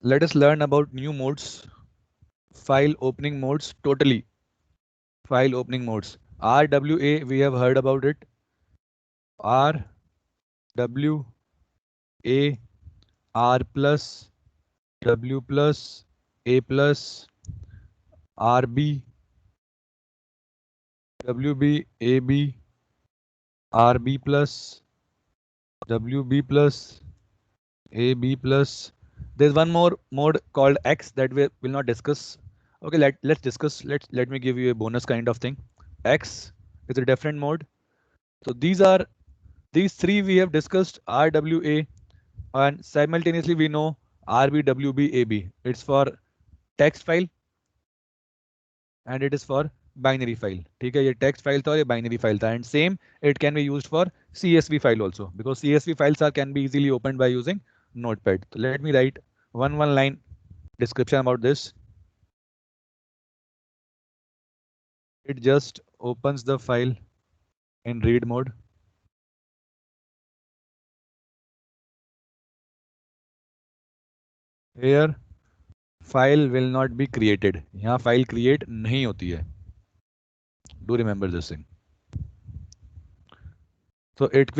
let us learn about new modes, file opening modes, totally file opening modes. RWA, we have heard about it. RWA, R plus, W plus, A plus, RB, WB, AB, RB plus, WB plus, AB plus. There's one more mode called X that we will not discuss. Okay, let's discuss. Let me give you a bonus kind of thing. X is a different mode. So these three we have discussed, RWA, and simultaneously we know RBWBAB. It's for text file and it is for binary file. ठीक है, ये text file था और ये binary file था, and same it can be used for CSV file also, because CSV files are can be easily opened by using Notepad. So let me write one line description about this. It just opens the file in read mode. Here file will not be created. यहाँ file create नहीं होती है. Do remember this thing. So it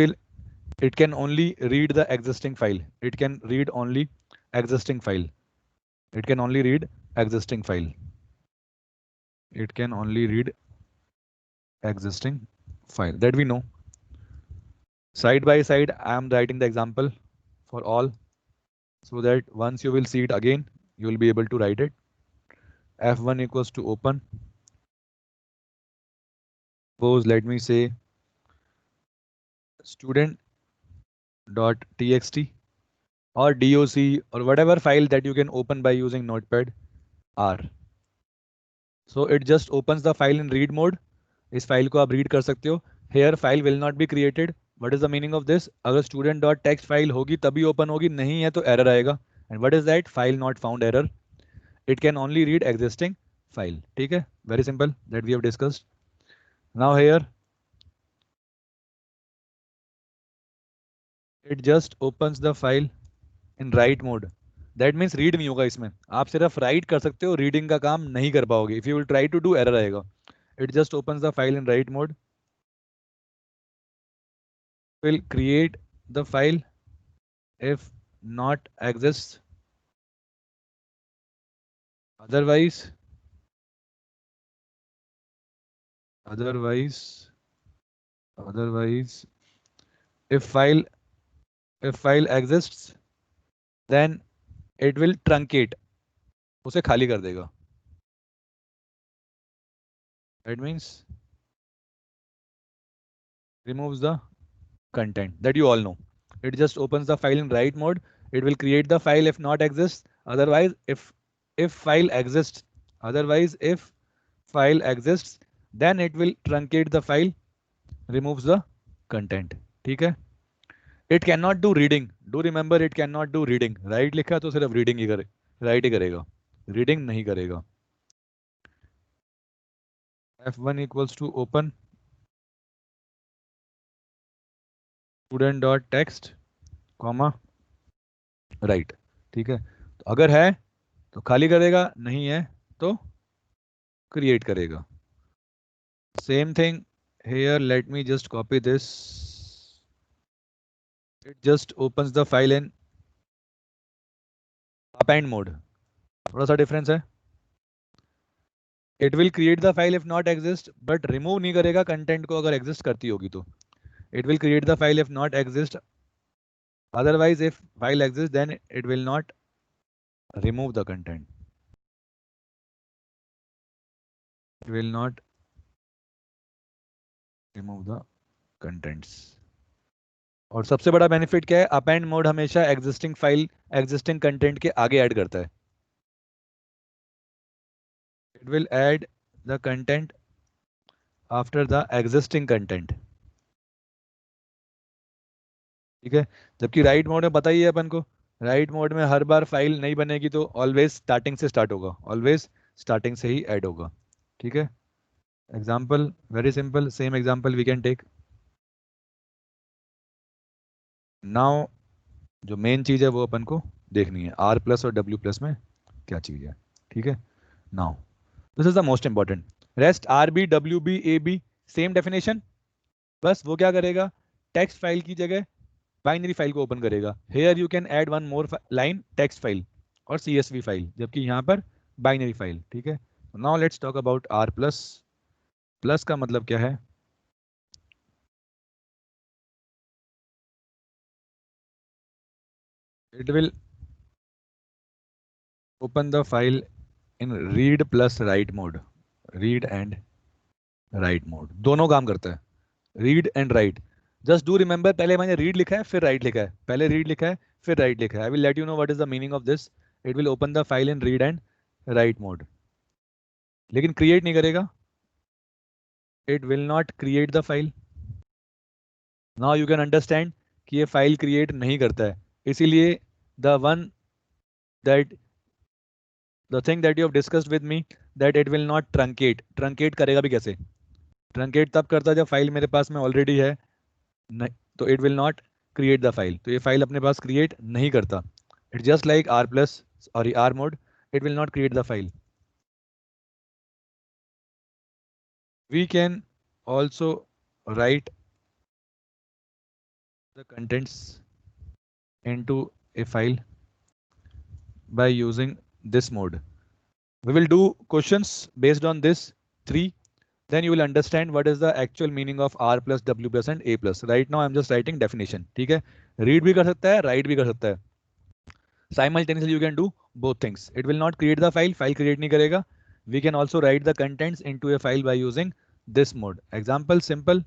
can only read the existing file. It can read only existing file. It can only read existing file. It can only read existing file that we know. Side by side, I am writing the example for all so that once you will see it again, you will be able to write it. F1 equals to open. Suppose let me say student.txt or doc or whatever file that you can open by using Notepad R. So it just opens the file in read mode. इस file को आप read कर सकते हो. Here file will not be created. What is the meaning of this? अगर student.txt file होगी तभी open होगी, नहीं है तो एरर आएगा. And what is that? File not found error. It can only read existing file. ठीक है, very simple that we have discussed. Now here it just opens the file in write mode. That means read नहीं होगा इसमें, आप सिर्फ write कर सकते हो, reading का काम नहीं कर पाओगे. If you will try to do, error आएगा. It just opens the file in write mode. Will create the file if not exists. Otherwise if file exists, then it will truncate. उसे खाली कर देगा. That means removes the content that you all know. It just opens the file in write mode. It will create the file if not exists. Otherwise, if file exists, then it will truncate the file, removes the content. ठीक है. It cannot do reading. Do remember it cannot do reading. Write लिखा तो सिर्फ reading ही करे, write ही करेगा, reading नहीं करेगा. F1 equals to open student.txt, write. ठीक है, तो अगर है तो खाली करेगा, नहीं है तो create करेगा. Same thing here. Let me just copy this. It just opens the file in append mode. थोड़ा सा difference है. It will create the file if not exist, but remove नहीं करेगा content को अगर exist करती होगी तो. It will create the file if not exist. Otherwise, if file exists, then it will not remove the content. It will not remove the contents. और सबसे बड़ा बेनिफिट क्या है? अपेंड मोड हमेशा एग्जिस्टिंग फाइल, एग्जिस्टिंग कंटेंट के आगे add करता है. It will add the content after the existing content. ठीक है, जबकि राइट मोड में बताइए अपन को, राइट मोड में हर बार फाइल नहीं बनेगी तो ऑलवेज स्टार्टिंग से स्टार्ट होगा, ऑलवेज स्टार्टिंग से ही ऐड होगा. ठीक है, example very simple, same example we can take. Now जो मेन चीज़ है वो अपन को देखनी है, आर प्लस और डब्ल्यू प्लस में क्या चीज़ है, ठीक है। Now this is the most important, rest R B W B A B same definition, बस वो क्या करेगा, टेक्स्ट फाइल की जगह बाइनरी फाइल को ओपन करेगा। Here you can add one more line, text file और CSV फाइल, जबकि यहाँ पर बाइनरी फाइल, ठीक है। Now let's talk about R plus. Plus का मतलब क्या है, it will open the file in read plus write mode, read and write mode दोनों काम करता है, read and write. Just do remember, पहले मैंने रीड लिखा है फिर राइट लिखा है, पहले रीड लिखा है फिर राइट लिखा है। I will let you know what is the meaning of this. It will open the file in read and write mode, लेकिन क्रिएट नहीं करेगा, it will not create the file. Now you can understand कि ये file create नहीं करता है, इसीलिए the one that the thing that you have discussed with me, that it will not truncate. Truncate करेगा भी कैसे, ट्रंकेट तब करता है जब फाइल मेरे पास में ऑलरेडी है, नहीं तो it will not create the file, तो ये फाइल अपने पास क्रिएट नहीं करता। It just like R plus और R mode, it will not create the file. We can also write the contents into a file by using this mode. We will do questions based on this three, then you will understand what is the actual meaning of R plus W plus and A plus. Right now I'm just writing definition, ठीक है। read भी कर सकता है, write भी कर सकता है, simultaneously you can do both things. It will not create the file, file create नहीं करेगा। We can also write the contents into a file by using this mode. Example simple,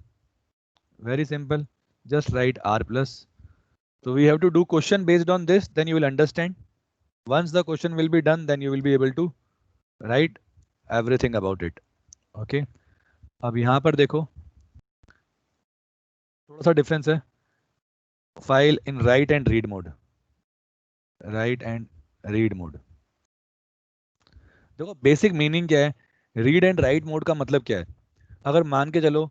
very simple, just write R plus. So we have to do question based on this, then you will understand. Once the question will be done, then you will be able to write everything about it. Okay. अब यहाँ पर देखो थोड़ा सा difference है, file in right and read mode, right and read mode. देखो basic meaning क्या है, रीड एंड राइट मोड का मतलब क्या है। अगर मान के चलो,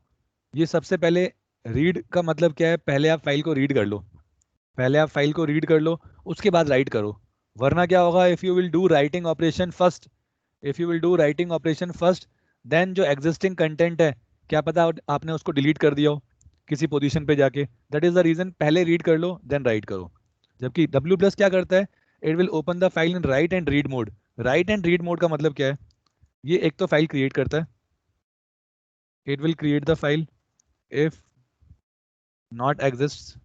ये सबसे पहले रीड का मतलब क्या है, पहले आप फाइल को रीड कर लो, पहले आप फाइल को रीड कर लो उसके बाद राइट करो। वरना क्या होगा, if you will do writing operation first, if you will do writing operation first, then जो एग्जिस्टिंग कंटेंट है क्या पता आपने उसको डिलीट कर दिया हो किसी पोजीशन पे जाके, दैट इज द रीजन पहले रीड कर लो देन राइट करो। जबकि डब्ल्यू प्लस क्या करता है, it will open the file in right and read mode. Right and read mode का मतलब क्या है, ये एक तो फाइल क्रिएट करता है, it will create the file if not exist,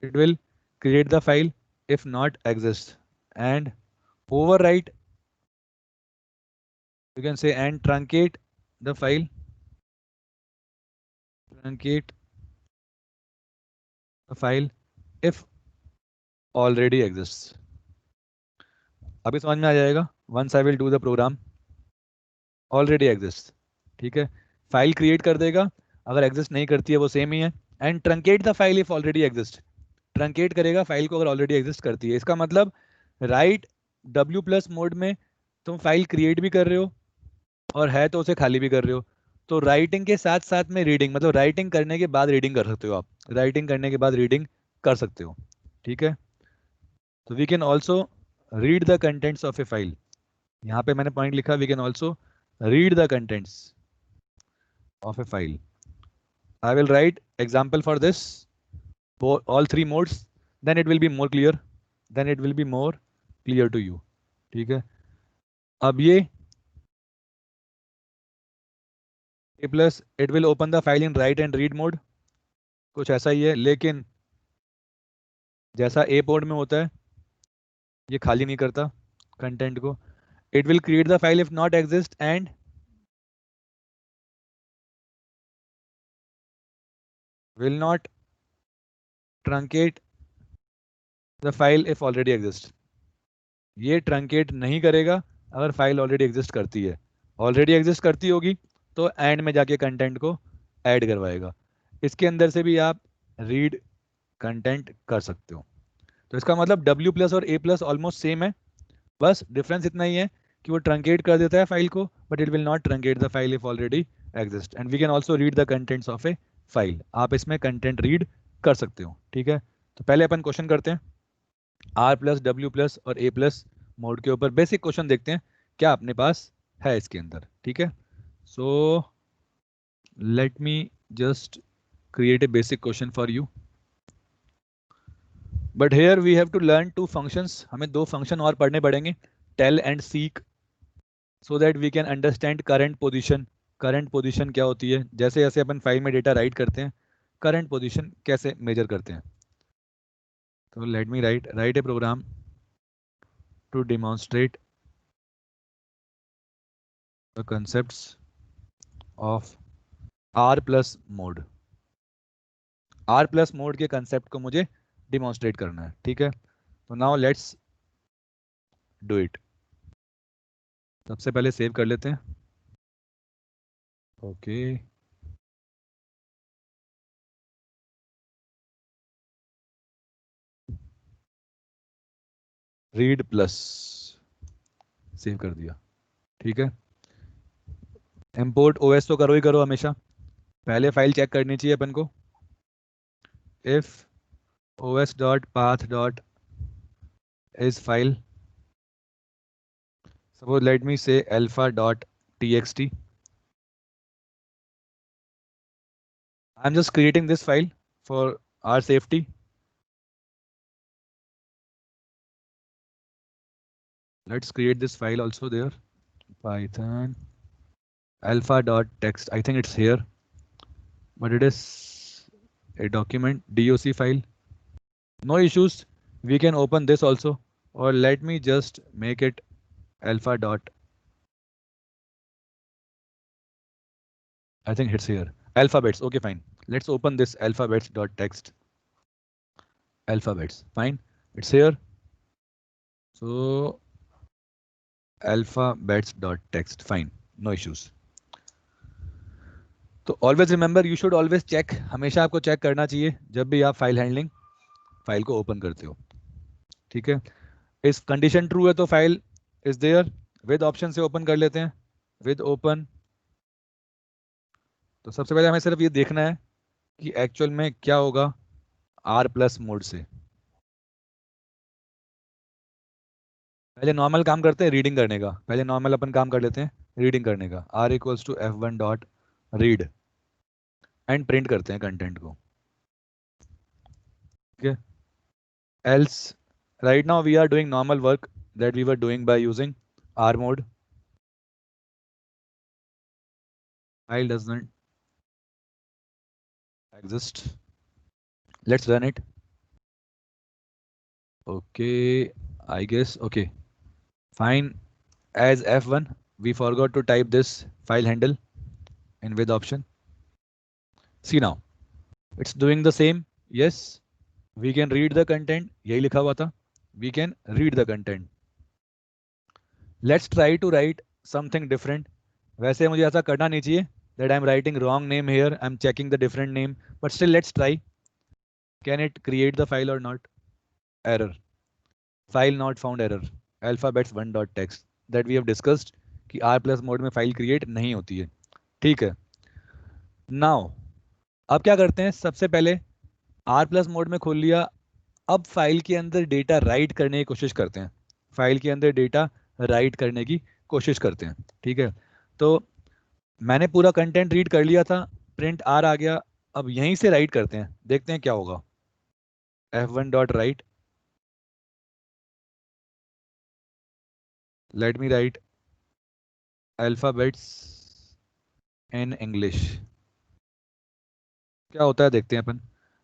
it will create the file if not exists, and overwrite, you can say, and truncate the file, truncate the file if already exists. अभी समझ में आ जाएगा, once I will do the program, already exists, ठीक है। File create कर देगा, अगर exist नहीं करती है वो सेम ही है, and truncate the file if already exist, truncate करेगा फाइल को अगर ऑलरेडी एग्जिस्ट करती है। इसका मतलब राइट डब्ल्यू प्लस मोड में तुम फाइल क्रिएट भी कर रहे हो और है तो उसे खाली भी कर रहे हो, तो राइटिंग के साथ साथ में रीडिंग, मतलब राइटिंग करने के बाद रीडिंग कर सकते हो आप, राइटिंग करने के बाद रीडिंग कर सकते हो, ठीक है। तो we can also read the contents of a file, यहाँ पे मैंने पॉइंट लिखा, we can also read the contents of a file. I will write example for this all three modes, then it will be more clear, then it will be more clear to you, ठीक है। अब ये A plus, it will open the file in write and read mode, कुछ ऐसा ही है, लेकिन जैसा A port में होता है ये खाली नहीं करता कंटेंट को। It will create the file if not exist and will not truncate the file if already exist। ये ट्रंकेट नहीं करेगा अगर फाइल ऑलरेडी एग्जिस्ट करती है, ऑलरेडी एग्जिस्ट करती होगी तो एंड में जाके कंटेंट को ऐड करवाएगा। इसके अंदर से भी आप रीड कंटेंट कर सकते हो। तो इसका मतलब W प्लस और A प्लस ऑलमोस्ट सेम है, बस डिफरेंस इतना ही है कि वो ट्रंकेट कर देता है फाइल को, but it will not truncate the file if already exist, and we can also read the contents of a file. आप इसमें कंटेंट रीड कर सकते हो। ठीक है, तो पहले अपन क्वेश्चन करते हैं R प्लस W प्लस और A प्लस मोड के ऊपर बेसिक क्वेश्चन देखते हैं क्या अपने पास है इसके अंदर। ठीक है, so let me just create a basic question for you, but here we have to learn two functions. हमें दो फंक्शन और पढ़ने पड़ेंगे, tell and seek, so that we can understand current position. Current position क्या होती है, जैसे जैसे अपन फाइल में डेटा राइट करते हैं करंट पोजीशन कैसे मेजर करते हैं। तो let me write a program to demonstrate the concepts of R plus mode. R plus mode के कंसेप्ट को मुझे डिमॉन्स्ट्रेट करना है। ठीक है, तो नाउ लेट्स डू इट। सबसे पहले सेव कर लेते हैं। ओके, रीड प्लस, सेव कर दिया। ठीक है, इंपोर्ट ओएस तो करो ही करो हमेशा, पहले फाइल चेक करनी चाहिए अपन को। If os dot path dot is file, suppose let me say alpha dot txt. I'm just creating this file for our safety. Let's create this file also there. Python alpha dot text. I think it's here, but it is a document doc file. No issues. We can open this also, or let me just make it alpha dot. I think it's here. Alphabets. Okay, fine. Let's open this alphabets dot text. Alphabets. Fine. It's here. So alphabets dot text. Fine. No issues. तो always remember, you should always check, हमेशा आपको check करना चाहिए जब भी आप file handling file को open करते हो। ठीक है, इस कंडीशन ट्रू है तो file is there, with option से ओपन कर लेते हैं, विद ओपन। तो सबसे पहले हमें सिर्फ ये देखना है कि एक्चुअल में क्या होगा R प्लस मोड से। पहले नॉर्मल काम करते हैं रीडिंग करने का, पहले नॉर्मल अपन काम कर लेते हैं रीडिंग करने का। R equals to F1 dot read and print करते हैं कंटेंट को। ठीक है, else right now we are doing normal work that we were doing by using R mode. File doesn't exist. Let's run it. Okay, I guess. Okay, fine. As F1 we forgot to type this file handle in with option. See now it's doing the same. Yes, we can read the content. यही लिखा हुआ था, we can read the content. Let's try to write something different. वैसे मुझे ऐसा करना नहीं चाहिए that I'm writing wrong name here. I'm checking the different name, but still let's try. Can it create the file or not? Error. File not found error. Alphabets 1 dot text that we have discussed कि R plus mode में file create नहीं होती है। ठीक है, now अब क्या करते हैं, सबसे पहले R plus मोड में खोल लिया, अब फाइल के अंदर डेटा राइट करने की कोशिश करते हैं, फाइल के अंदर डेटा राइट करने की कोशिश करते हैं। ठीक है, तो मैंने पूरा कंटेंट रीड कर लिया था, प्रिंट R आ गया, अब यहीं से राइट करते हैं, देखते हैं क्या होगा। F1 dot write, let me write alphabets in English. क्या होता है देखते हैं अपन,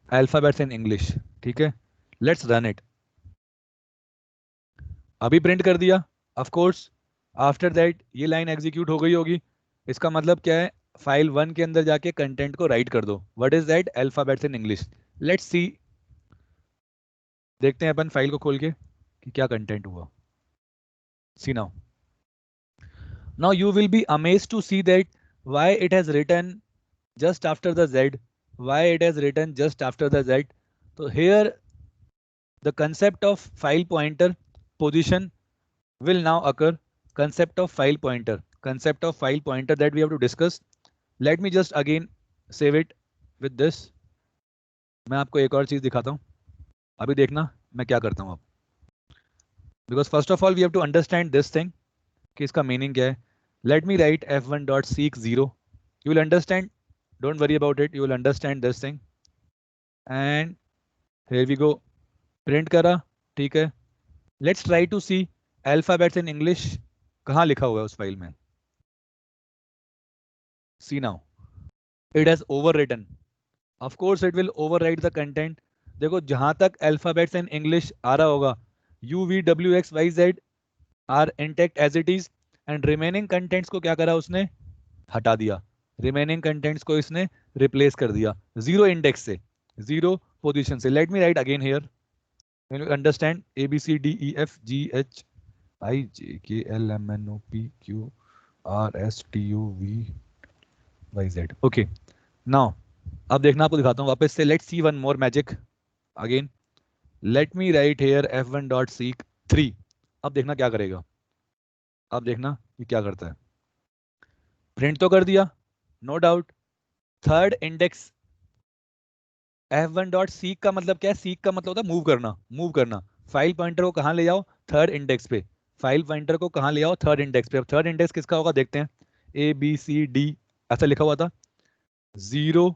alphabets in English। ठीक है, let's run it. अभी प्रिंट कर दिया, of course after that ये लाइन एग्जीक्यूट हो गई होगी, इसका मतलब क्या है, फाइल 1 के अंदर जाके कंटेंट को राइट कर दो। What is that, alphabets in English. Let's see, देखते हैं अपन फाइल को खोल के कि क्या कंटेंट हुआ। सी now, now you will be amazed to see that why it has written just after the Z, why it has written just after the Z. So here the concept of file pointer position will now occur. Concept of file pointer, concept of file pointer that we have to discuss. Let me just again save it with this. मैं आपको एक और चीज दिखाता हूँ, अभी देखना मैं क्या करता हूँ अब। Because first of all we have to understand this thing कि इसका मीनिंग क्या है। Let me write f1 dot seek 0, you will understand, don't worry about it, you will understand this thing. And here we go, print करा, ठीक है। Let's try to see alphabets in English कहाँ लिखा हुआ है उस फाइल में। See now, it has overwritten, of course it will overwrite the content. देखो जहां तक अल्फाबेट्स इन इंग्लिश आ रहा होगा, U V W X Y Z are intact as it is, and remaining contents को क्या करा उसने, हटा दिया। रिमेनिंग कंटेंट्स को इसने रिप्लेस कर दिया जीरो इंडेक्स से, जीरो पोजीशन से। Late me right again here, when you understand A B C D E F G H I J K L M N O P Q R S T U V Y Z, okay now अब देखना आपको दिखाता हूँ वापस से। Let's see one more magic again. Let me write here f1 dot seek 3। अब देखना क्या करेगा, अब देखना ये क्या करता है। प्रिंट तो कर दिया, no doubt. Third index f1 dot seek का मतलब क्या है, सीक का मतलब होता है मूव करना, मूव करना। फाइल पॉइंटर को कहाँ ले जाओ, थर्ड इंडेक्स पे। फाइल पॉइंटर को कहाँ ले आओ, थर्ड इंडेक्स पे। अब थर्ड इंडेक्स किसका होगा देखते हैं, ए बी सी डी ऐसा लिखा हुआ था। Zero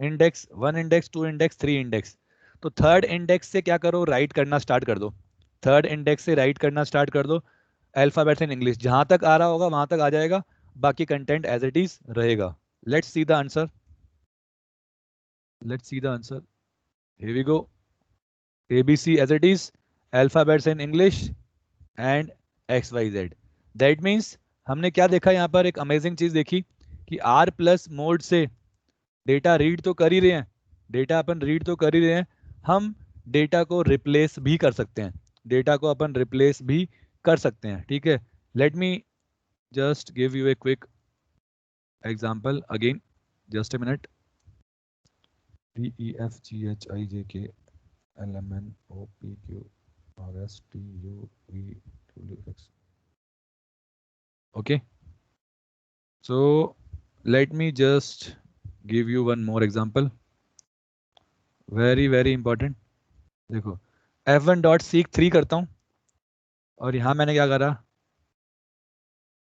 index, one index, two index, three index. तो थर्ड इंडेक्स से क्या करो, राइट करना स्टार्ट कर दो। थर्ड इंडेक्स से राइट करना स्टार्ट कर दो। अल्फाबेट्स इन इंग्लिश जहां तक आ रहा होगा वहां तक आ जाएगा, बाकी कंटेंट एज इट इज रहेगा। Let's see the answer, let's see the answer, here we go. ABC as it is, alphabets in English and XYZ. That means हमने क्या देखा यहाँ पर, एक अमेजिंग चीज देखी कि R प्लस मोड से डेटा रीड तो कर ही रहे हैं, डेटा अपन रीड तो कर ही रहे हैं, हम डेटा को रिप्लेस भी कर सकते हैं, डेटा को अपन रिप्लेस भी कर सकते हैं, ठीक है। Let me just give U a quick example again, just a minute. D E F G H I J K L M N O P Q R S T U V W X. Okay, so let me just give you one more example, very important। देखो f1 dot seek 3 करता हूं, और यहां मैंने क्या करा,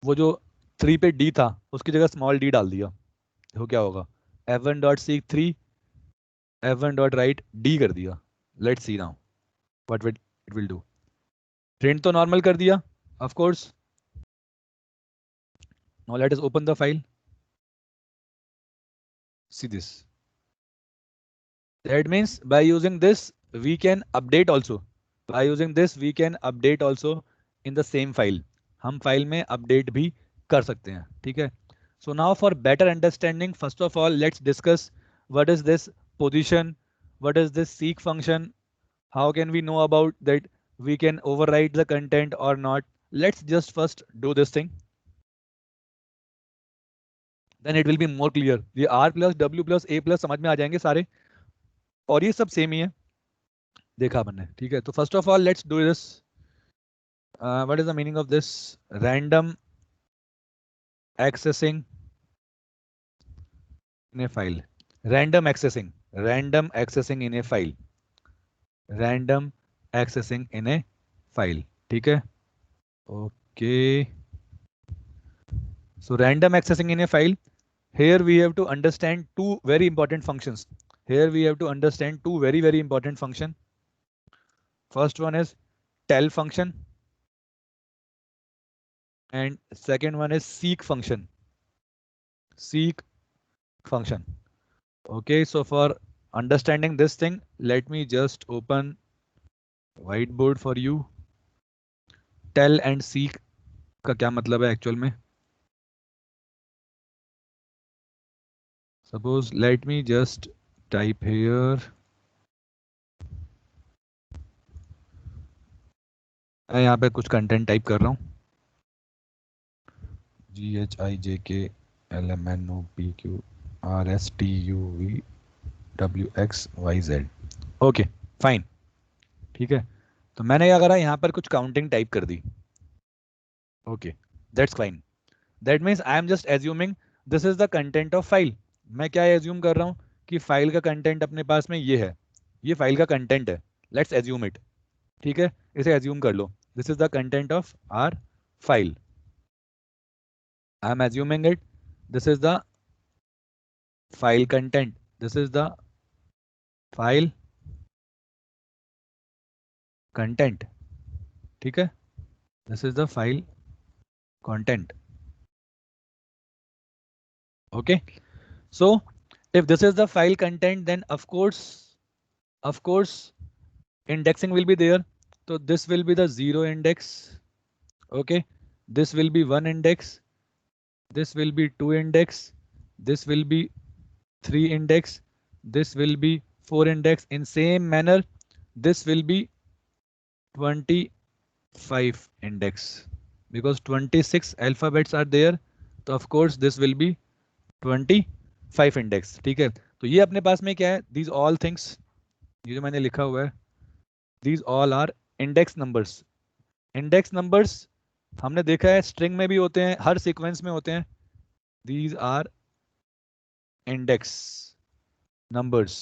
वो जो 3 पे d था उसकी जगह स्मॉल d डाल दिया। देखो क्या होगा, f1 dot seek 3 f1 dot right d कर दिया। Let's see now what it will do. Print तो नॉर्मल कर दिया of course. Now let us open the file, see this, that means by using this we can update also, by using this we can update also in the same file, हम file में update भी कर सकते हैं, ठीक है। So now for better understanding, first of all let's discuss what is this position, what is this seek function, how can we know about that we can overwrite the content or not। let's just first do this thing, then it will be more clear। ये r plus w plus a plus समझ में आ जाएंगे सारे, और ये सब same ही है, देखा हमने, ठीक है। तो first of all let's do this, what is the meaning of this, random accessing in a file, random accessing, random accessing in a file, random accessing in a file, ठीक है। Okay, so random accessing in a file, here we have to understand two very important functions, here we have to understand two very important function। first one is tell function and second one is seek function, seek function। okay, so for understanding this thing let me just open whiteboard for you। tell and seek का क्या मतलब है actual में, suppose let me just type here, मैं यहाँ पे कुछ content type कर रहा हूँ, GHIJKLMNOPQRSTUVWXYZ। ओके फाइन, ठीक है। तो मैंने क्या करा, यहाँ पर कुछ काउंटिंग टाइप कर दी, okay that's fine. That means I am just assuming this is the content of file. मैं क्या एज्यूम कर रहा हूँ कि फाइल का कंटेंट अपने पास में ये है, ये फाइल का कंटेंट है, लेट्स एज्यूम इट, ठीक है, इसे एज्यूम कर लो, this is the content of R file, I am assuming it, this is the file content, this is the file content, ठीक है, this is the file content, okay. So if this is the file content, then of course indexing will be there, so this will be the 0 index, okay, this will be 1 index, this will be 2 index, this will be 3 index, this will be 4 index, in same manner this will be 25 index, because 26 alphabets are there, so of course this will be 25 index, ठीक है। तो ये अपने पास में क्या है, these all things, ये जो मैंने लिखा हुआ है, these all are index numbers. Index numbers हमने देखा है स्ट्रिंग में भी होते हैं, हर सीक्वेंस में होते हैं, दीज आर इंडेक्स नंबर्स,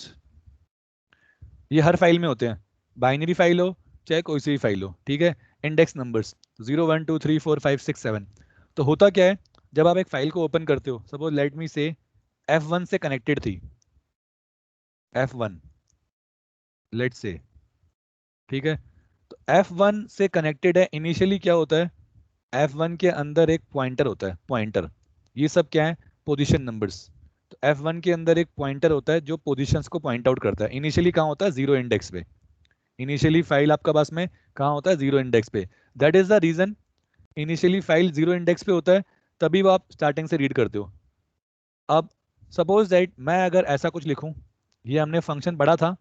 ये हर फाइल में होते हैं, बाइनरी फाइल हो चाहे कोई सी भी फाइल हो, ठीक है। Index numbers 0 1 2 3 4 5 6 7। तो होता क्या है, जब आप एक फाइल को ओपन करते हो, सपोज लेट मी से F1 से कनेक्टेड थी, F1 लेट से, ठीक है, तो F1 से कनेक्टेड है, इनिशियली क्या होता है, F1 के अंदर एक पॉइंटर होता है, पॉइंटर, ये सब क्या है, पोजीशन नंबर्स। तो F1 के अंदर एक पॉइंटर होता है जो पोजीशंस को पॉइंट आउट करता है, इनिशियली कहाँ होता है, 0 इंडेक्स पे, इनिशियली फाइल आपका पास में कहाँ होता है, 0 इंडेक्स पे, that is the reason initially file 0 index पे होता है, तभी वो आप स्टार्टिंग से रीड करते हो। अब सपोज दैट मैं अगर ऐसा कुछ लिखूं, ये हमने फंक्शन पढ़ा था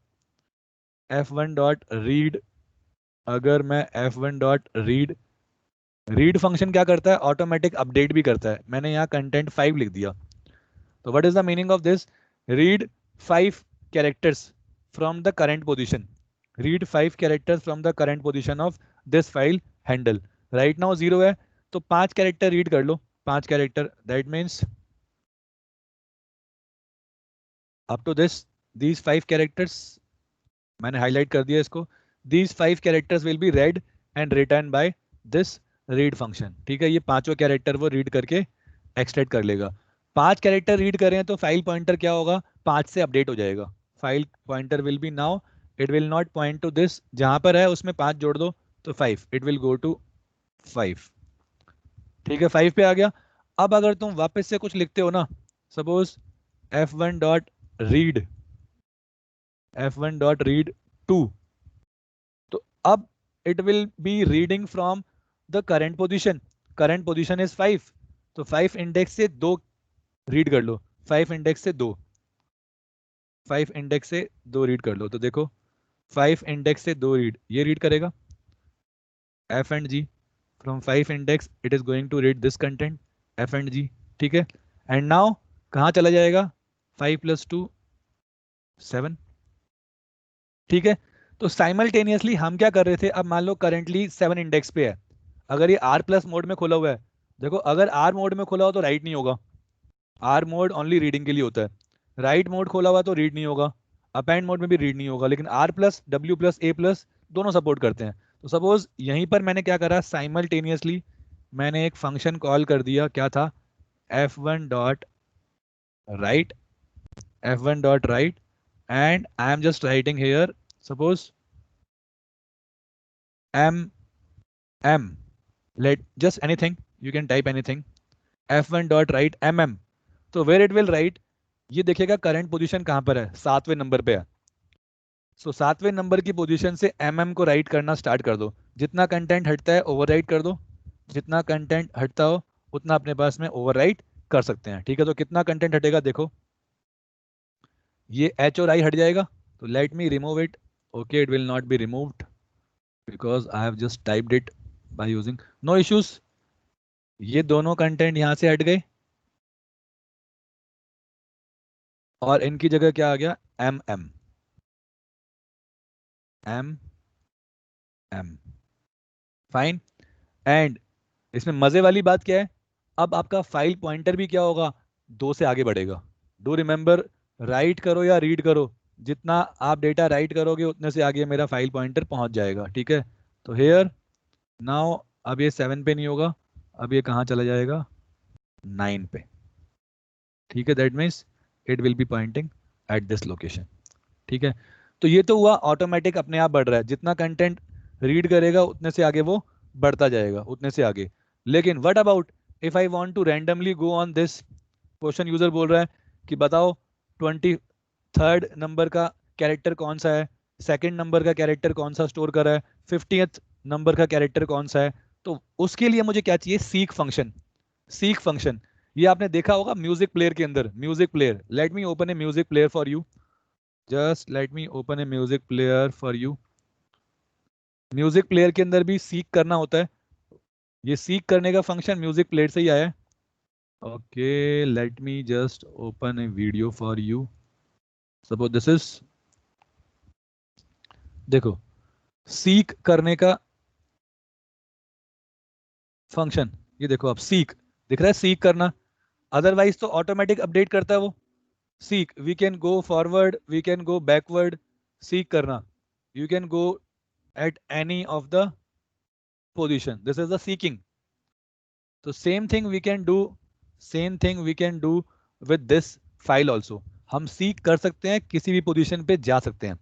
F1 डॉट रीड, अगर मैं F1 dot read, read function क्या करता है, ऑटोमेटिक अपडेट भी करता है, मैंने यहाँ कंटेंट 5 लिख दिया, तो what is the meaning of this, read 5 characters from the current position, read 5 characters from the current position of this file handle, right now 0 है, तो 5 कैरेक्टर रीड कर लो, 5 character, that means up to this, these 5 characters, मैंने highlight कर दिया इसको, these 5 characters will be read and return by this read function, ठीक है, ये पांचों कैरेक्टर वो रीड करके एक्सट्रैक्ट कर लेगा। 5 कैरेक्टर रीड कर रहे हैं तो फाइल पॉइंटर क्या होगा, 5 से अपडेट हो जाएगा, file pointer will be now, it will not point two this, जहां पर है उसमें 5 जोड़ दो तो 5, इट विल गो टू 5, ठीक है, 5 पे आ गया। अब अगर तुम वापस से कुछ लिखते हो ना, suppose F1 dot read, F1 dot read 2, तो अब it will be reading from the current position, current position is 5, तो 5 इंडेक्स से 2 रीड कर लो, 5 इंडेक्स से 2, 5 इंडेक्स से 2 रीड कर लो, तो देखो 5 इंडेक्स से 2 रीड, ये रीड करेगा F and G, from 5 index it is going to read this content F and G, ठीक है, एंड नाउ कहाँ चला जाएगा, 5 + 2 7, ठीक है। तो साइमल्टेनियसली हम क्या कर रहे थे, अब मान लो करेंटली 7 इंडेक्स पे है, अगर ये R+ मोड में खोला हुआ है, देखो अगर R मोड में खोला हो तो राइट नहीं होगा, R मोड ओनली रीडिंग के लिए होता है, राइट मोड खोला हुआ तो रीड नहीं होगा, अपेंड मोड में भी रीड नहीं होगा, लेकिन R+, W+, A+ दोनों सपोर्ट करते हैं। तो सपोज यहीं पर मैंने क्या करा, साइमल्टेनियसली मैंने एक फंक्शन कॉल कर दिया, क्या था, F1 dot right, F1 dot right, and I am just writing here, suppose M, let just anything, you can type anything, F1 dot write mm, तो where it will write, ये देखेगा current position कहां पर है, 7वें number पे है, सो 7वें number की position से mm को राइट करना स्टार्ट कर दो, जितना कंटेंट हटता है ओवरराइट कर दो, जितना कंटेंट हटता हो उतना अपने पास में ओवरराइट कर सकते हैं, ठीक है। तो कितना कंटेंट हटेगा, देखो ये H और I हट जाएगा, तो let me remove it, okay, it will not be removed because I have just typed it by using, no issues, ये दोनों कंटेंट यहां से हट गए और इनकी जगह क्या आ गया, M M M M, fine. And इसमें मजे वाली बात क्या है, अब आपका फाइल पॉइंटर भी क्या होगा, 2 से आगे बढ़ेगा, डू रिमेंबर राइट करो या रीड करो, जितना आप डेटा राइट करोगे उतने से आगे मेरा फाइल पॉइंटर पहुंच जाएगा, ठीक है। तो हेयर नाउ अब ये 7 पे नहीं होगा, अब ये कहाँ चला जाएगा, 9 पे, ठीक है। That means it will be Poynting at this location, ठीक है। तो ये तो हुआ ऑटोमेटिक, अपने आप बढ़ रहा है, जितना कंटेंट रीड करेगा उतने से आगे वो बढ़ता जाएगा, उतने से आगे। लेकिन what about if I want to randomly go on this, question user बोल रहा है कि बताओ 23rd नंबर का कैरेक्टर कौन सा है, सेकंड नंबर का कैरेक्टर कौन सा स्टोर कर रहा है, 50th नंबर का कैरेक्टर कौन सा है। तो उसके लिए मुझे क्या चाहिए, सीक फंक्शन। सीक फंक्शन ये आपने देखा होगा म्यूजिक प्लेयर के अंदर, music player, let me open A music player for you, just let me open A music player for you. Music player के अंदर भी सीक करना होता है, ये सीक करने का फंक्शन म्यूजिक प्लेयर से ही आया है। Okay let me just open A video for you, suppose this is, देखो सीक करने का फंक्शन, ये देखो आप सीक दिख रहा है, सीक करना, अदरवाइज तो ऑटोमेटिक अपडेट करता है वो। Seek we can go forward, we can go backward, seek करना, you can go at any of the position, this is the seeking. So same thing we can do, same thing we can do with this file also, हम seek कर सकते हैं, किसी भी position पे जा सकते हैं,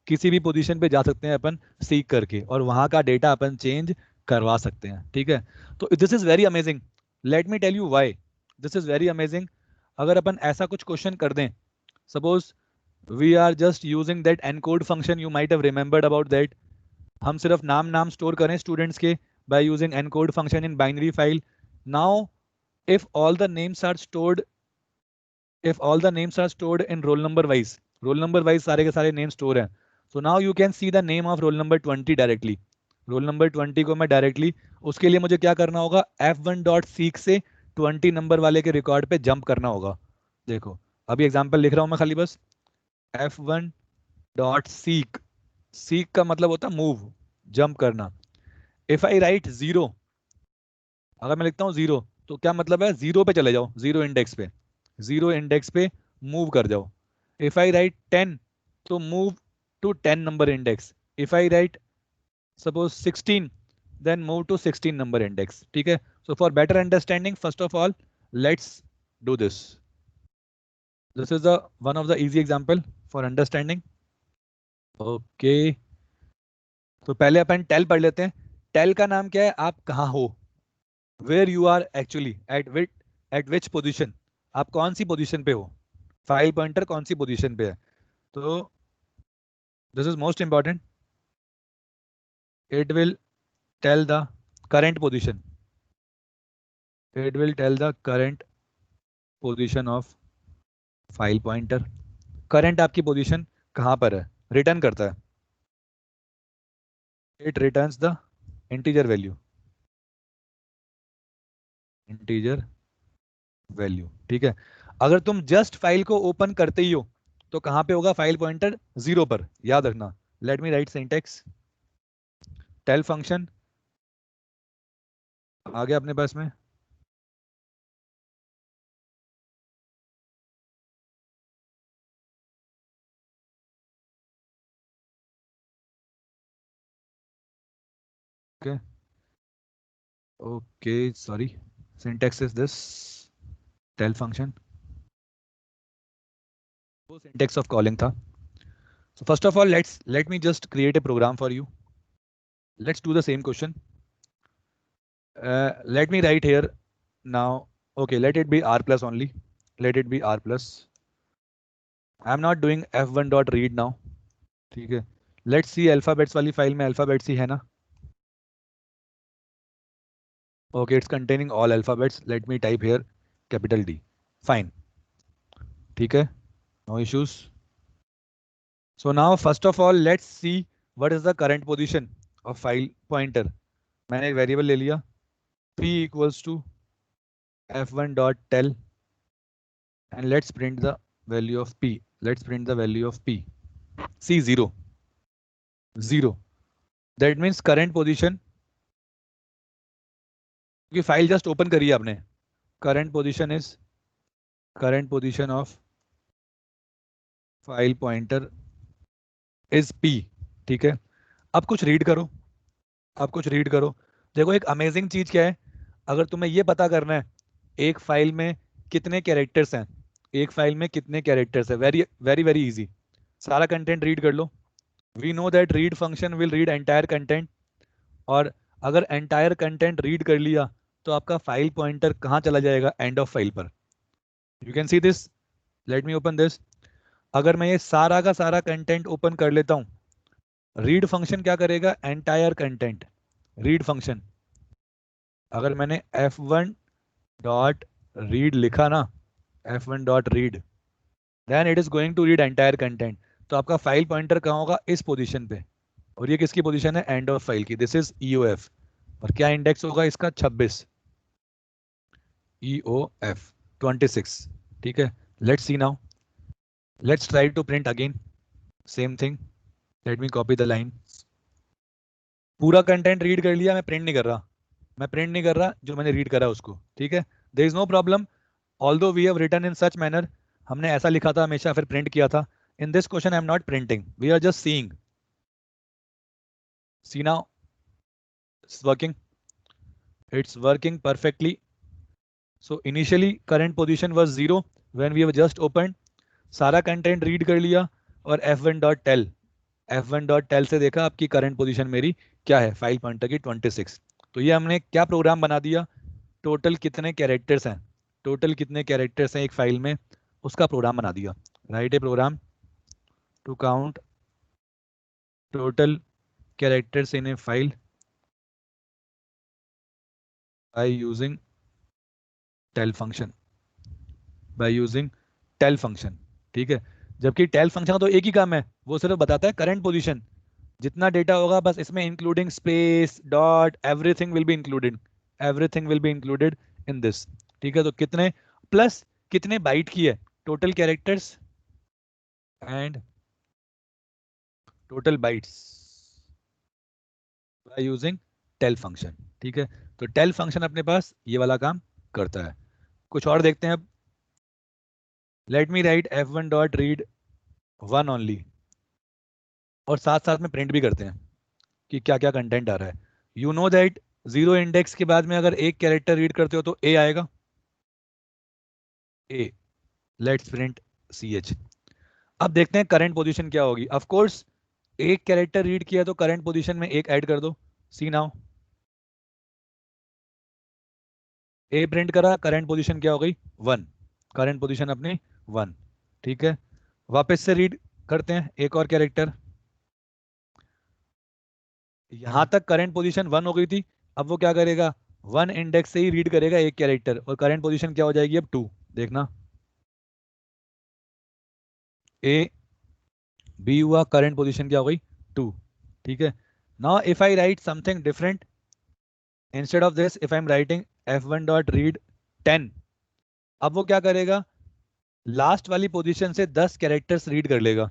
किसी भी पोजीशन पे जा सकते हैं अपन सीक करके, और वहां का डेटा अपन चेंज करवा सकते हैं, ठीक है। तो this is very amazing, let me tell you why this is very amazing. अगर अपन ऐसा कुछ क्वेश्चन कर दें, suppose we are just using that encode function, you might have remembered about that, हम सिर्फ नाम नाम स्टोर करें स्टूडेंट्स के by using encode function in binary file. Now if all the names are stored, if all the names are stored in roll number wise सारे के सारे name store हैं, so now you can see the name of roll number 20 directly, roll number 20 को मैं directly, उसके लिए मुझे क्या करना होगा, f1 डॉट सीक से 20 नंबर वाले के रिकॉर्ड पे जंप करना होगा। देखो अभी एग्जांपल लिख रहा हूं मैं खाली बस, f1 डॉट सीक, सीक का मतलब होता है मूव, जंप करना। इफ आई राइट 0, अगर मैं लिखता हूँ 0 तो क्या मतलब है, 0 पे चले जाओ, 0 इंडेक्स पे, 0 इंडेक्स पे मूव कर जाओ। इफ आई राइट 10 तो move to 10 number index. If I write suppose 16 then move to 16 number index, ठीक है। So for better understanding first of all let's do this, this is the one of the easy example for understanding. Okay तो पहले अपन tell पढ़ लेते हैं। Tell का नाम क्या है, आप कहाँ हो, where you are actually, at which position, आप कौन सी पोजीशन पे हो, फाइल पॉइंटर कौन सी पोजीशन पे है। तो this is most important, it will tell the current position, it will tell the current position of file pointer. Current आपकी पोजीशन कहां पर है, रिटर्न करता है, it returns the integer value, integer value, ठीक है। अगर तुम जस्ट फाइल को ओपन करते ही हो तो कहां पे होगा फाइल पॉइंटर, 0 पर, याद रखना। Let me write syntax, tell function आ गया अपने पास में, okay okay sorry, syntax is this, tell function, वो syntax of calling था। So first of all let me just create a program for you, let's do the same question. Let me write here now, okay let it be r plus only, let it be r plus, I'm not doing f1 dot read now, ठीक है। let's see alphabets वाली file में alphabets ही है ना, okay it's containing all alphabets, let me type here capital D, fine, ठीक है, no issues। So now first of all let's see what is the current position of file pointer। मैंने एक variable ले लिया p equals to f1 dot tell and let's print the value of p, let's print the value of p, see 0 0, that means current position, क्योंकि file just open करी है आपने, current position is current position of file pointer is p, ठीक है। अब कुछ read करो, अब कुछ रीड करो। देखो एक अमेजिंग चीज क्या है, अगर तुम्हें ये पता करना है एक फाइल में कितने कैरेक्टर्स हैं, एक फाइल में कितने कैरेक्टर्स है, वेरी वेरी वेरी इजी। सारा कंटेंट रीड कर लो। We know that read function will read entire content, और अगर एंटायर कंटेंट रीड कर लिया तो आपका फाइल पॉइंटर कहाँ चला जाएगा, एंड ऑफ फाइल पर। You can see this, let me open this. अगर मैं ये सारा का सारा कंटेंट ओपन कर लेता हूँ, रीड फंक्शन क्या करेगा, एंटायर कंटेंट रीड फंक्शन। अगर मैंने f1 डॉट रीड लिखा ना, f1 dot read, then it is going to read entire content. तो आपका फाइल पॉइंटर कहाँ होगा, इस पोजीशन पे। और ये किसकी पोजीशन है, एंड ऑफ फाइल की। This is EOF। और क्या इंडेक्स होगा इसका, 26, EOF 26, ठीक है। Let's see now, let's try to print again same thing. Let me copy the line. पूरा कंटेंट रीड कर लिया, मैं प्रिंट नहीं कर रहा, मैं प्रिंट नहीं कर रहा जो मैंने रीड करा उसको, ठीक है। There is no problem, although we have written in such manner, हमने ऐसा लिखा था हमेशा फिर प्रिंट किया था। In this question I am not printing, we are just seeing. See now, it's working, it's working perfectly. So initially current position was 0 when we have just opened, सारा content read कर लिया, और f1.tell, f1.tell से देखा आपकी current position मेरी क्या है, फाइल पॉइंटर की 26। तो ये हमने क्या प्रोग्राम बना दिया, टोटल कितने कैरेक्टर्स हैं, टोटल कितने कैरेक्टर्स हैं एक फाइल में, उसका प्रोग्राम बना दिया। Write a program to count total characters in a file by using tell function, by using tell function, ठीक है। जबकि टेल फंक्शन का तो एक ही काम है, वो सिर्फ बताता है करंट पोजीशन, जितना डेटा होगा बस इसमें including space dot everything will be included, everything will be included in this, ठीक है। तो कितने प्लस कितने बाइट की है, total characters and total bytes by using tell function, ठीक है। तो टेल फंक्शन अपने पास ये वाला काम करता है। कुछ और देखते हैं अब। Late me write f1 dot read 1 only, और साथ साथ में प्रिंट भी करते हैं कि क्या क्या कंटेंट आ रहा है। यू नो दैट 0 इंडेक्स के बाद में अगर एक कैरेक्टर रीड करते हो तो a आएगा, a। Let's print ch। अब देखते हैं करंट पोजीशन क्या होगी। ऑफ कोर्स एक कैरेक्टर रीड किया तो करंट पोजीशन में एक ऐड कर दो। सी नाउ, ए प्रिंट करा, करंट पोजीशन क्या हो गई, 1, करंट पोजीशन अपनी 1, ठीक है। वापस से रीड करते हैं एक और कैरेक्टर, यहां तक करंट पोजीशन 1 हो गई थी। अब वो क्या करेगा, 1 इंडेक्स से ही रीड करेगा एक कैरेक्टर, और करंट पोजीशन क्या हो जाएगी अब 2। देखना, ए बी हुआ, करंट पोजीशन क्या हो गई 2, ठीक है। Now if I right something different, instead of this if I am writing f1 dot read 10, अब वो क्या करेगा, लास्ट वाली पोजीशन से 10 कैरेक्टर्स रीड कर लेगा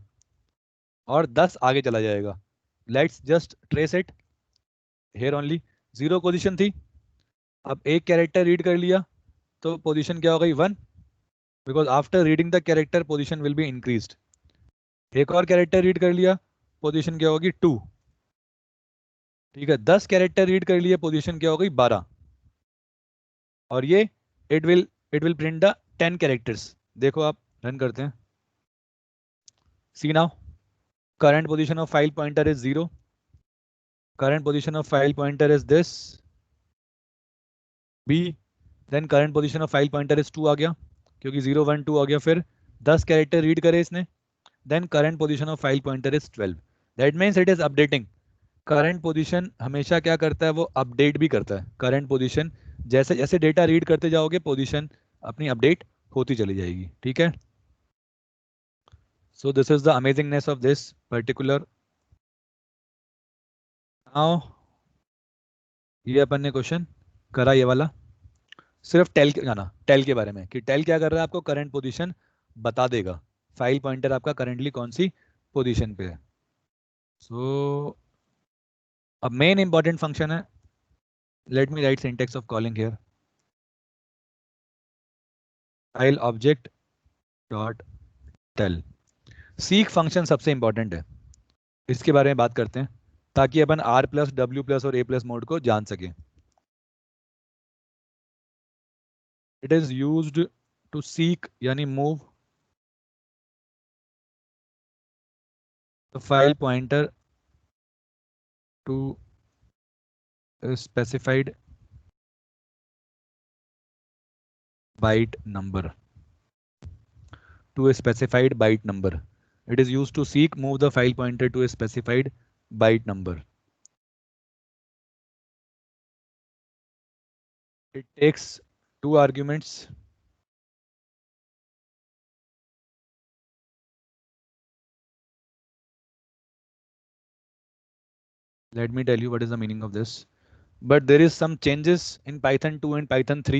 और 10 आगे चला जाएगा। Let's just trace it here only. 0 position थी, अब एक कैरेक्टर रीड कर लिया तो पोजीशन क्या हो गई 1, because after reading the character position will be increased. एक और कैरेक्टर रीड कर लिया, पोजीशन क्या होगी 2, ठीक है। 10 कैरेक्टर रीड कर लिए, पोजीशन क्या हो गई 12। और ये it will print the 10 characters. देखो आप, रन करते हैं। सी now, current position of file pointer is 0, current position of file pointer is this b, then current position of file pointer is 2 आ गया, क्योंकि 0 1 2 आ गया। फिर 10 कैरेक्टर रीड करे इसने, then current position of file pointer is 12, that means it is updating। Current position हमेशा क्या करता है, वो अपडेट भी करता है। करंट पोजीशन जैसे जैसे डेटा रीड करते जाओगे पोजीशन अपनी अपडेट होती चली जाएगी, ठीक है। So this is the amazingness of this particular. Now ये अपन ने क्वेश्चन करा ये वाला, सिर्फ टेल के जाना, टेल के बारे में कि टेल क्या कर रहा है, आपको करंट पोजीशन बता देगा, फाइल पॉइंटर आपका करंटली कौन सी पोजीशन पे है। सो अब मेन इंपॉर्टेंट फंक्शन है, let me write syntax of calling here, file object dot tell. Seek function सबसे इंपॉर्टेंट है, इसके बारे में बात करते हैं ताकि अपन R प्लस W प्लस और A प्लस मोड को जान सकें. It is used to seek यानी move the file pointer to specified byte number. To a specified byte number. It is used to seek move the file pointer to a specified byte number. It takes two arguments. Let me tell you what is the meaning of this. But there is some changes in Python 2 and Python 3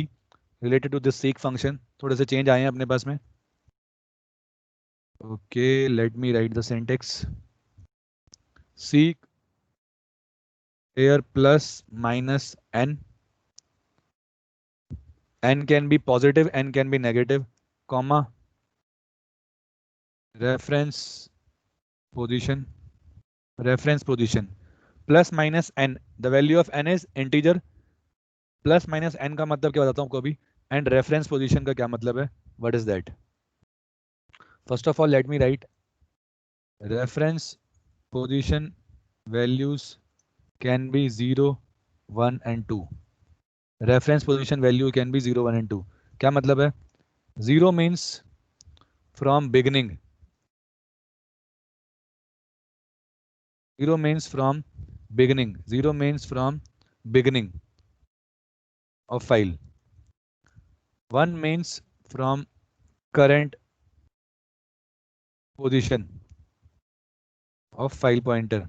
related to this seek function. थोड़े से change आए हैं अपने पास में. Okay, let me write the syntax. Seek here plus minus n. N can be positive, n can be negative, comma, reference position plus minus n. The value of n is integer. Plus minus n का मतलब क्या बताता हूँ आपको अभी. And reference position का क्या मतलब है, what is that. First of all let me right reference position values can be 0, 1 and 2. Reference position value can be 0, 1 and 2. क्या मतलब है. 0 means from beginning. 0 means from beginning. 0 means from beginning of file. 1 means from current position of file pointer.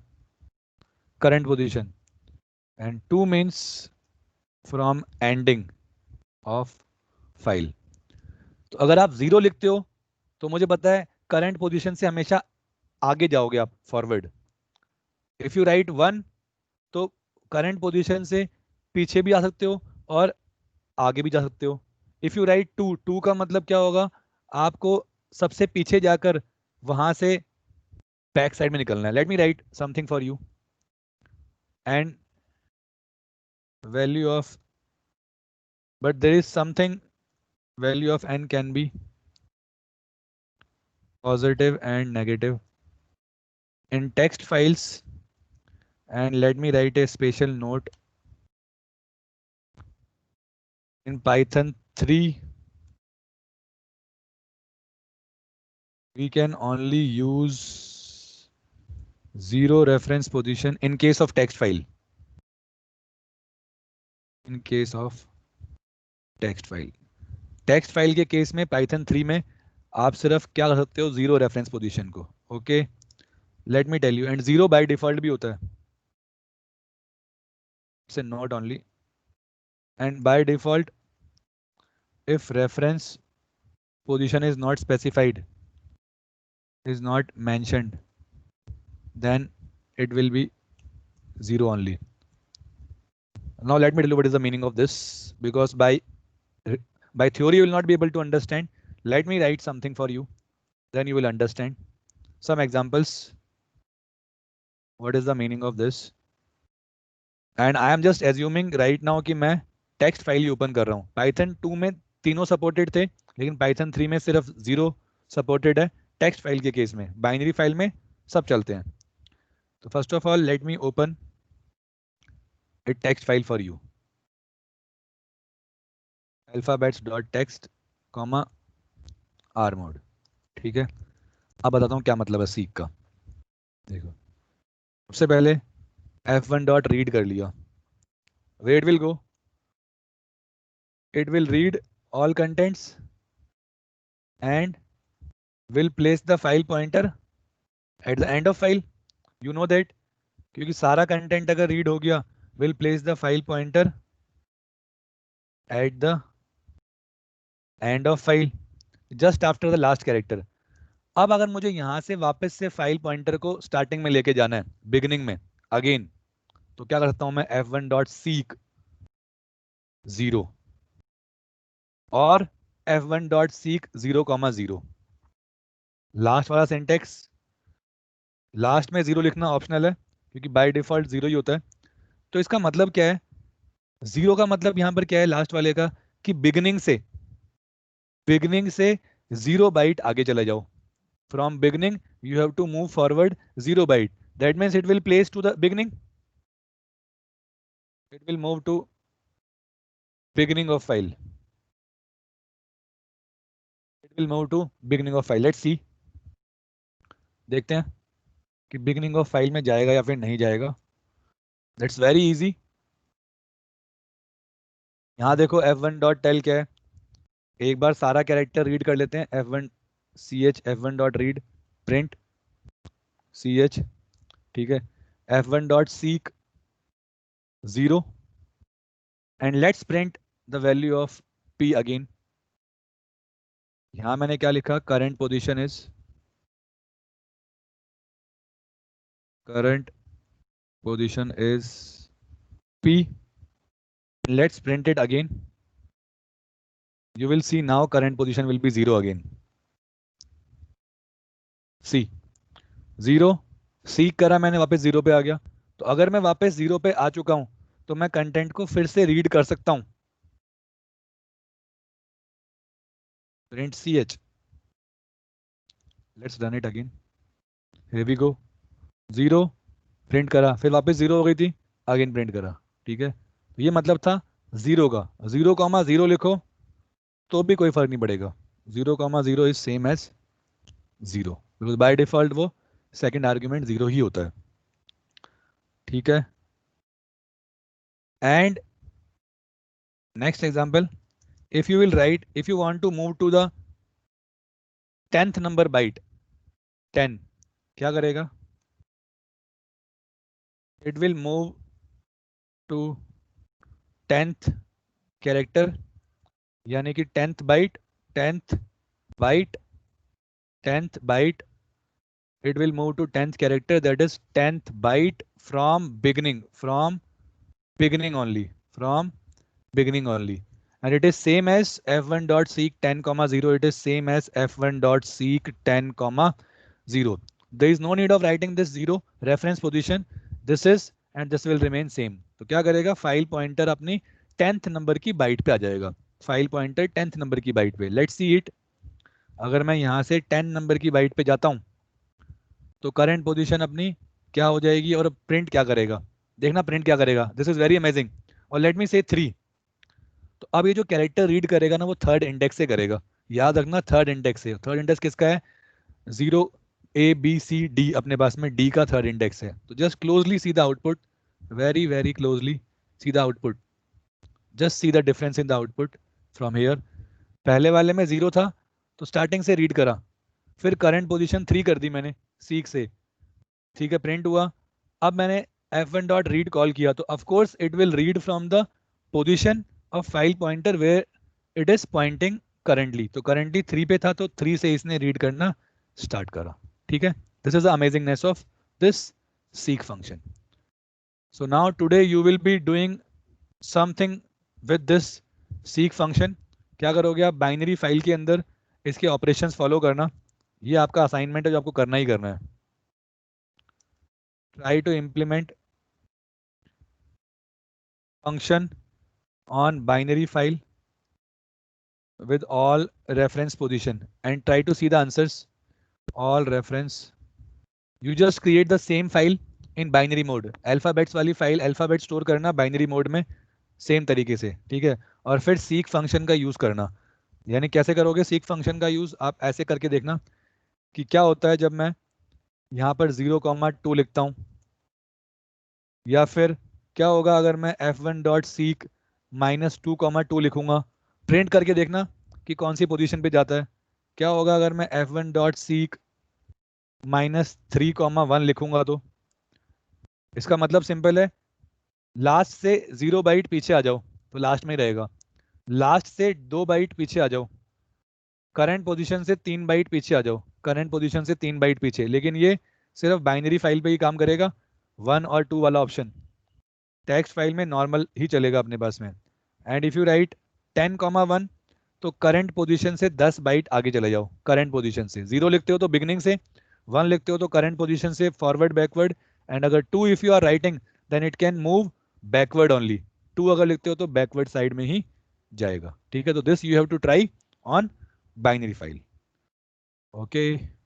Current position. And 2 means from ending of file. तो अगर आप 0 लिखते हो तो मुझे पता है करंट पोजीशन से हमेशा आगे जाओगे आप फॉरवर्ड. इफ यू राइट 1 तो करंट पोजीशन से पीछे भी आ सकते हो और आगे भी जा सकते हो. इफ यू राइट 2, 2 का मतलब क्या होगा, आपको सबसे पीछे जाकर वहां से बैक साइड में निकलना है. Let me write something for you. And value of, but there is something, value of n can be positive and negative in text files. And let me write a special note. In Python 3 we can only use 0 reference position in case of text file. In case of text file. Text file के case में Python 3 में आप सिर्फ क्या कर सकते हो, 0 reference position को. Okay, let me tell you. And 0 by default भी होता है, से not only. And by default if reference position is not specified, is not mentioned, then it will be 0 only. Now let me tell you what is the meaning of this, because by theory you will not be able to understand. Let me write something for you, then you will understand. Some examples. What is the meaning of this? And I am just assuming right now कि मैं text file ही open कर रहा हूँ. Python 2 में तीनों supported थे, लेकिन Python 3 में सिर्फ 0 सपोर्टेड है. टेक्स्ट फाइल के केस में, बाइनरी फाइल में सब चलते हैं. तो first of all let me open A text file for you. alphabets.txt, R mode. ठीक है, अब बताता हूँ क्या मतलब है सीक का. देखो, सबसे पहले f1 डॉट रीड कर लिया. where it will go, it will read all contents and will place the file pointer at the end of file. You know that, क्योंकि सारा कंटेंट अगर रीड हो गया, will place the file pointer at the end of file just after the last character. अब अगर मुझे यहां से वापस से फाइल पॉइंटर को स्टार्टिंग में लेके जाना है, बिगिनिंग में अगेन, तो क्या कर सकता हूं मैं, f1 डॉट सीक 0 और f1 डॉट सीक 0, 0. लास्ट वाला सिंटेक्स, लास्ट में जीरो लिखना ऑप्शनल है क्योंकि बाय डिफॉल्ट जीरो ही होता है। तो इसका मतलब क्या है, जीरो का मतलब यहां पर क्या है लास्ट वाले का, कि बिगिनिंग से 0 बाइट आगे चले जाओ। From beginning you have to move forward 0 byte, that means it will place to the beginning, it will move to beginning of file, it will move to beginning of file. Let's see, देखते हैं कि beginning of file में जाएगा या फिर नहीं जाएगा। That's very easy. यहाँ देखो f1 डॉट टेल क्या है, एक बार सारा कैरेक्टर रीड कर लेते हैं। f1 ch f1 dot read print ch, ठीक है। f1 dot seek 0 and let's print the value of p again. यहां मैंने क्या लिखा, current position is, current position is p, let's print it again. You will see now current position will be 0 again. See, 0 seek करा मैंने, वापस 0 पे आ गया। तो अगर मैं वापस 0 पे आ चुका हूं तो मैं कंटेंट को फिर से रीड कर सकता हूं। Print ch, let's run it again, here we go. 0 print करा, फिर वापस 0 हो गई थी, अगेन प्रिंट करा, ठीक है। तो ये मतलब था 0 का, 0,0 लिखो तो भी कोई फर्क नहीं पड़ेगा, 0,0 is same as 0, because by default वो सेकंड आर्ग्यूमेंट 0 ही होता है, ठीक है। And next example, if you will write, if you want to move to the 10th number byte, 10, क्या करेगा, it will move to 10th character, यानी कि 10th byte, 10th byte, 10th byte, it will move to 10th character, that is 10th byte from beginning only, from beginning only. And it is same as f1 dot seek 10 comma 0, it is same as f1 dot seek 10 comma 0. There is no need of writing this 0 reference position, this is and this will remain same. तो क्या करेगा, file pointer अपनी 10th number की bite पे आ जाएगा, file pointer 10th number की bite पे। Let's see it, अगर मैं यहां से 10 नंबर की बाइट पे जाता हूं तो करंट पोजीशन अपनी क्या हो जाएगी, और प्रिंट क्या करेगा, देखना प्रिंट क्या करेगा, दिस इज वेरी अमेजिंग। और लेट मी से 3, तो अब ये जो कैरेक्टर रीड करेगा ना वो थर्ड इंडेक्स से करेगा, याद रखना थर्ड इंडेक्स से। थर्ड इंडेक्स किसका है, 0 A B C D, अपने पास में D का थर्ड इंडेक्स है। तो just closely see the output, very very closely see the output, just see the difference in the output from here. पहले वाले में 0 था तो स्टार्टिंग से रीड करा, फिर करंट पोजीशन 3 कर दी मैंने सीक से, ठीक है, प्रिंट हुआ। अब मैंने f1 डॉट रीड कॉल किया तो of course it will read from the position of file pointer where it is pointing currently. तो करंटली 3 पे था तो 3 से इसने रीड करना स्टार्ट करा, ठीक है। This is the amazingness of this seek function. So now today you will be doing something with this seek function. क्या करोगे आप, बाइनरी फाइल के अंदर इसके ऑपरेशंस फॉलो करना, ये आपका असाइनमेंट है जो आपको करना ही करना है। Try to implement function on binary file with all reference position and try to see the answers. All reference, you just create the same file in binary mode, alphabets वाली फाइल अल्फाबेट स्टोर करना binary mode में same तरीके से, ठीक है। और फिर seek function का यूज करना, यानी कैसे करोगे सीक फंक्शन का यूज, आप ऐसे करके देखना कि क्या होता है जब मैं यहाँ पर 0,2 लिखता हूँ, या फिर क्या होगा अगर मैं f1 डॉट सीक -2,2 लिखूंगा। प्रिंट करके देखना कि कौन सी पोजीशन पे जाता है। क्या होगा अगर मैं f1 डॉट सीक -3,1 लिखूंगा, तो इसका मतलब सिंपल है, लास्ट से 0 बाइट पीछे आ जाओ तो लास्ट में ही रहेगा, लास्ट से 2 बाइट पीछे आ जाओ, करंट पोजीशन से 3 बाइट पीछे आ जाओ, करंट पोजीशन से 3 बाइट पीछे। लेकिन ये सिर्फ बाइनरी फाइल पे ही काम करेगा, 1 और 2 वाला ऑप्शन टेक्स्ट फाइल में नॉर्मल ही चलेगा अपने पास में। एंड इफ यू राइट 10,1 तो करंट पोजीशन से 10 बाइट आगे चले जाओ। करंट पोजीशन से 0 लिखते हो तो बिगिनिंग से, 1 लिखते हो तो करंट पोजीशन से फॉरवर्ड बैकवर्ड, एंड अगर 2 if you are writing then it can move backward only. 2 अगर लिखते हो तो बैकवर्ड साइड में ही जाएगा। ठीक है, तो this you have to try on binary file. Okay.